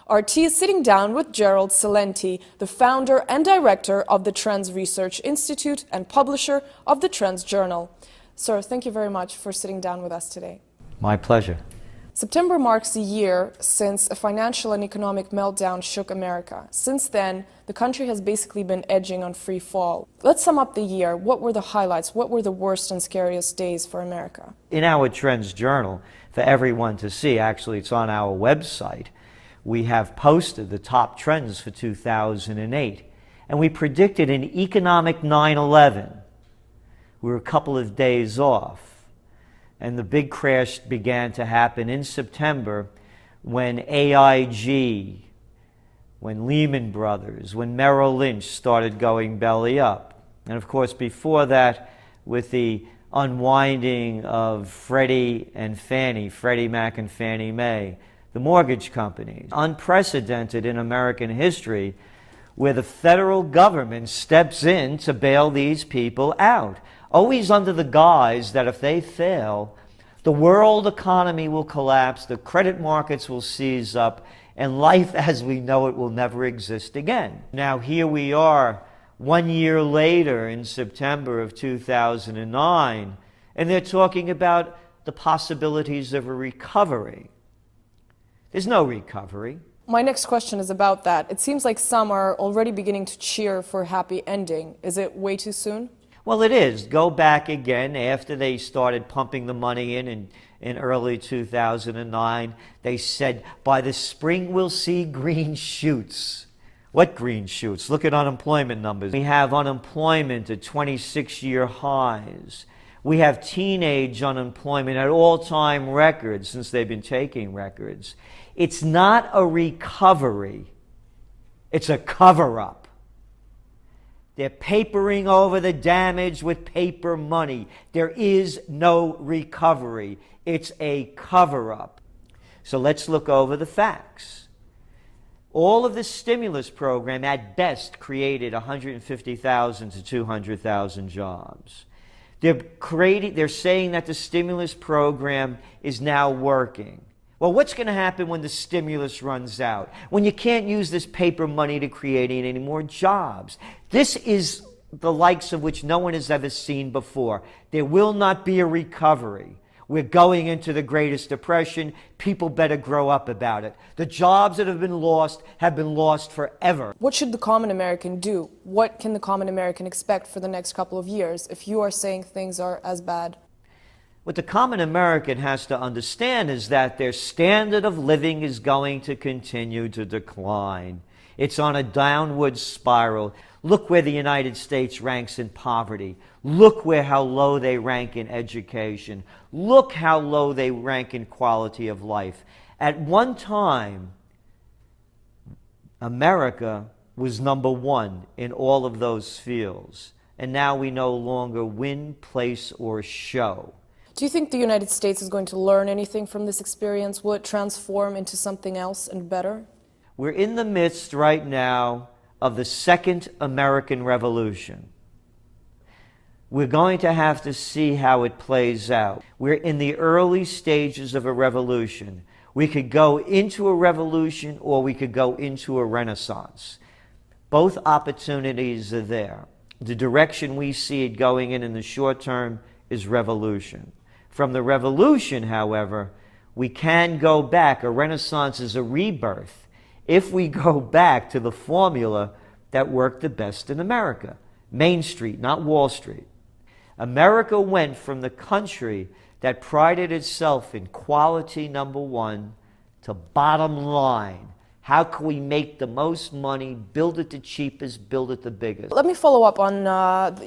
RT is sitting down with Gerald Celente, the founder and director of the Trends Research Institute and publisher of the Trends Journal. Sir, thank you very much for sitting down with us today. My pleasure. September marks a year since a financial and economic meltdown shook America. Since then, the country has basically been edging on free fall. Let's sum up the year. What were the highlights? What were the worst and scariest days for America? In our Trends Journal, for everyone to see, actually it's on our website, we have posted the top trends for 2008. And we predicted an economic 9/11. We were a couple of days off. And the big crash began to happen in September when AIG, when Lehman Brothers, when Merrill Lynch started going belly up. And of course, before that, with the unwinding of Freddie Mac and Fannie Mae, the mortgage companies. Unprecedented in American history, where the federal government steps in to bail these people out, always under the guise that if they fail, the world economy will collapse, the credit markets will seize up, and life as we know it will never exist again. Now here we are, 1 year later in September of 2009, and they're talking about the possibilities of a recovery. There's no recovery. My next question is about that. It seems like some are already beginning to cheer for a happy ending. Is it way too soon? Well, it is. Go back again after they started pumping the money in early 2009. They said, by the spring we'll see green shoots. What green shoots? Look at unemployment numbers. We have unemployment at 26-year highs. We have teenage unemployment at all-time records since they've been taking records. It's not a recovery. It's a cover-up. They're papering over the damage with paper money. There is no recovery. It's a cover-up. So let's look over the facts. All of the stimulus program at best created 150,000 to 200,000 jobs. They're saying that the stimulus program is now working. Well, what's going to happen when the stimulus runs out? When you can't use this paper money to create any more jobs? This is the likes of which no one has ever seen before. There will not be a recovery. We're going into the greatest depression. People better grow up about it. The jobs that have been lost forever. What should the common American do? What can the common American expect for the next couple of years if you are saying things are as bad? What the common American has to understand is that their standard of living is going to continue to decline. It's on a downward spiral. Look where the United States ranks in poverty. Look how low they rank in education. Look how low they rank in quality of life. At one time, America was number one in all of those fields. And now we no longer win, place, or show. Do you think the United States is going to learn anything from this experience? Will it transform into something else and better? We're in the midst right now of the second American Revolution. We're going to have to see how it plays out. We're in the early stages of a revolution. We could go into a revolution or we could go into a renaissance. Both opportunities are there. The direction we see it going in the short term is revolution. From the revolution, however, we can go back. A renaissance is a rebirth if we go back to the formula that worked the best in America. Main Street, not Wall Street. America went from the country that prided itself in quality number one to bottom line. How can we make the most money, build it the cheapest, build it the biggest? Let me follow up on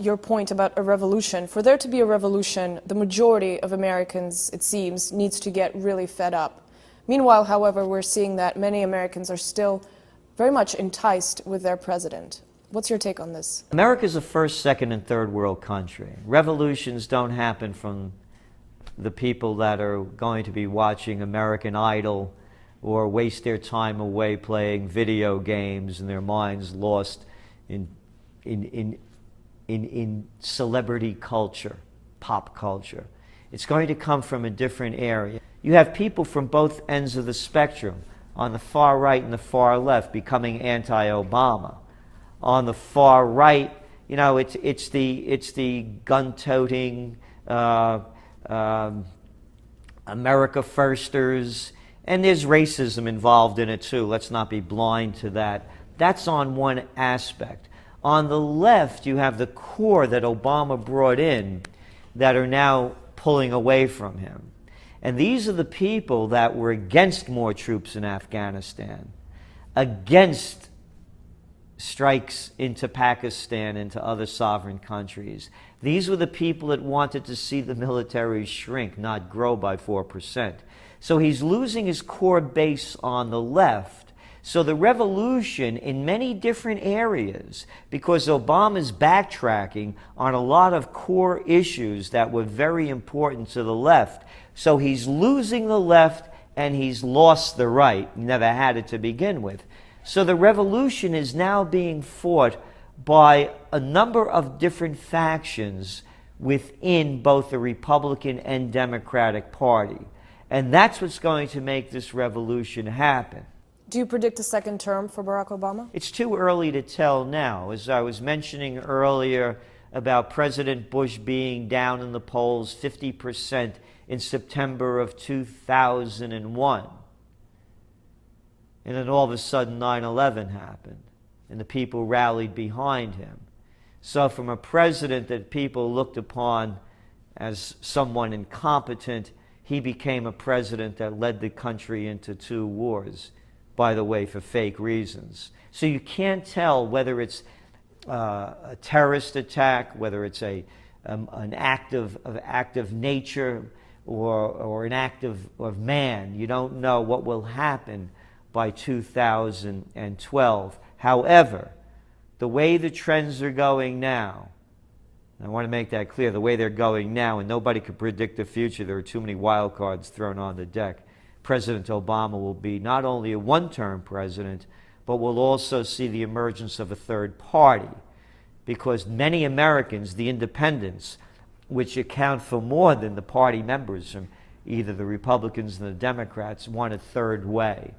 your point about a revolution. For there to be a revolution, the majority of Americans, it seems, needs to get really fed up. Meanwhile, however, we're seeing that many Americans are still very much enticed with their president. What's your take on this? America's a first, second, and third world country. Revolutions don't happen from the people that are going to be watching American Idol or waste their time away playing video games and their minds lost in celebrity culture, pop culture. It's going to come from a different area. You have people from both ends of the spectrum. on the far right and the far left becoming anti-Obama. On the far right, you know, it's the gun-toting America firsters, and there's racism involved in it too. Let's not be blind to that. That's on one aspect. On the left, you have the core that Obama brought in that are now pulling away from him. And these are the people that were against more troops in Afghanistan, against strikes into Pakistan, into other sovereign countries. These were the people that wanted to see the military shrink, not grow by 4%. So he's losing his core base on the left. So the revolution in many different areas, because Obama's backtracking on a lot of core issues that were very important to the left. So he's losing the left and he's lost the right. He never had it to begin with. So the revolution is now being fought by a number of different factions within both the Republican and Democratic Party. And that's what's going to make this revolution happen. Do you predict a second term for Barack Obama? It's too early to tell now. As I was mentioning earlier about President Bush being down in the polls 50% in September of 2001. And then all of a sudden 9/11 happened, and the people rallied behind him. So from a president that people looked upon as someone incompetent, he became a president that led the country into 2 wars, by the way, for fake reasons. So you can't tell whether it's a terrorist attack, whether it's an act of nature or an act of man. You don't know what will happen by 2012. However, the way the trends are going now, and I want to make that clear, the way they're going now, and nobody could predict the future, there are too many wild cards thrown on the deck. President Obama will be not only a one-term president, but we'll also see the emergence of a third party, because many Americans, the independents, which account for more than the party members from either the Republicans and the Democrats, want a third way.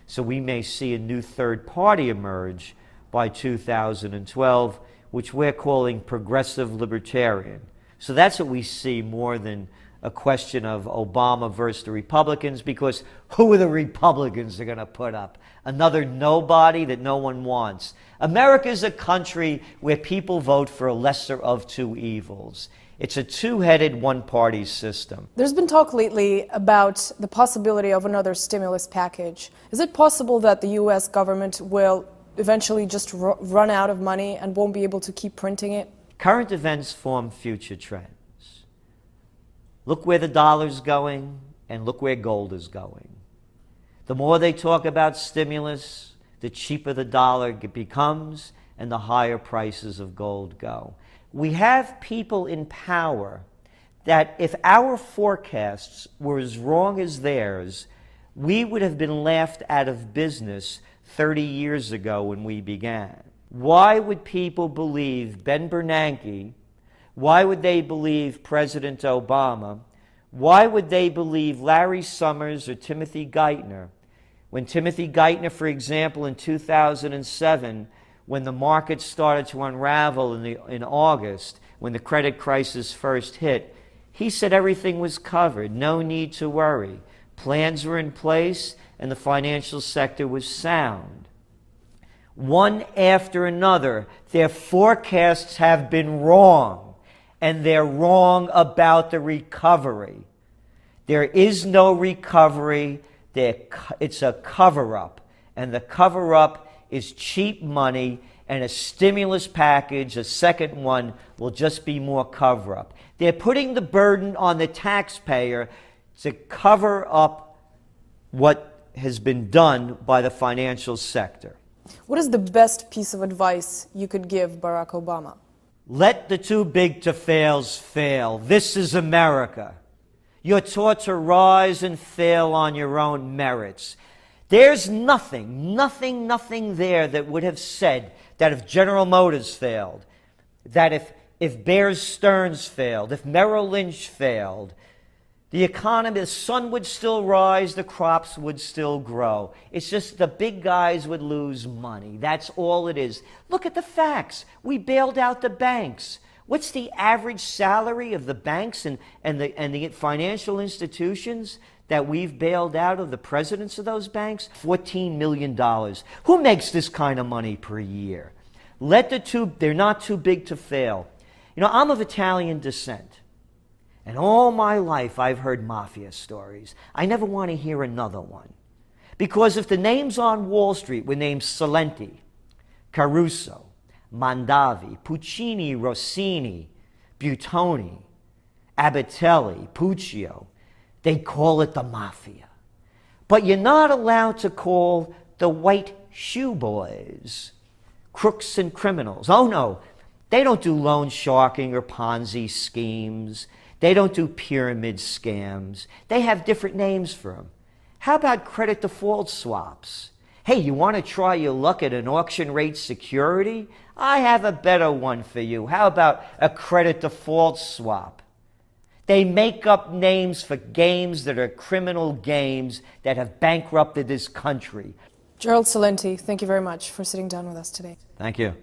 So we may see a new third party emerge by 2012, which we're calling progressive libertarian. So that's what we see more than a question of Obama versus the Republicans, because who are the Republicans they're going to put up? Another nobody that no one wants. America is a country where people vote for a lesser of two evils. It's a two-headed, one-party system. There's been talk lately about the possibility of another stimulus package. Is it possible that the U.S. government will eventually just run out of money and won't be able to keep printing it? Current events form future trends. Look where the dollar's going, and look where gold is going. The more they talk about stimulus, the cheaper the dollar becomes, and the higher prices of gold go. We have people in power that if our forecasts were as wrong as theirs, we would have been laughed out of business 30 years ago when we began. Why would people believe Ben Bernanke? Why would they believe President Obama? Why would they believe Larry Summers or Timothy Geithner? When Timothy Geithner, for example, in 2007, when the market started to unravel in August, when the credit crisis first hit, he said everything was covered, no need to worry. Plans were in place, and the financial sector was sound. One after another, their forecasts have been wrong, and they're wrong about the recovery. There is no recovery. It's a cover-up, and the cover-up is cheap money, and a stimulus package, a second one, will just be more cover-up. They're putting the burden on the taxpayer to cover up what has been done by the financial sector. What is the best piece of advice you could give Barack Obama? Let the too big to fails fail. This is America. You're taught to rise and fail on your own merits. There's nothing there that would have said that if General Motors failed, that if Bear Stearns failed, if Merrill Lynch failed, The economy, the sun would still rise, the crops would still grow. It's just the big guys would lose money. That's all it is. Look at the facts. We bailed out the banks. What's the average salary of the banks and the financial institutions that we've bailed out of the presidents of those banks? $14 million. Who makes this kind of money per year? They're not too big to fail. You know, I'm of Italian descent. And all my life I've heard mafia stories. I never want to hear another one. Because if the names on Wall Street were named Celente, Caruso, Mondavi, Puccini, Rossini, Buitoni, Abatelli, Puccio, they'd call it the mafia. But you're not allowed to call the white shoe boys crooks and criminals. Oh no, they don't do loan sharking or Ponzi schemes. They don't do pyramid scams. They have different names for them. How about credit default swaps? Hey, you want to try your luck at an auction rate security? I have a better one for you. How about a credit default swap? They make up names for games that are criminal games that have bankrupted this country. Gerald Celente, thank you very much for sitting down with us today. Thank you.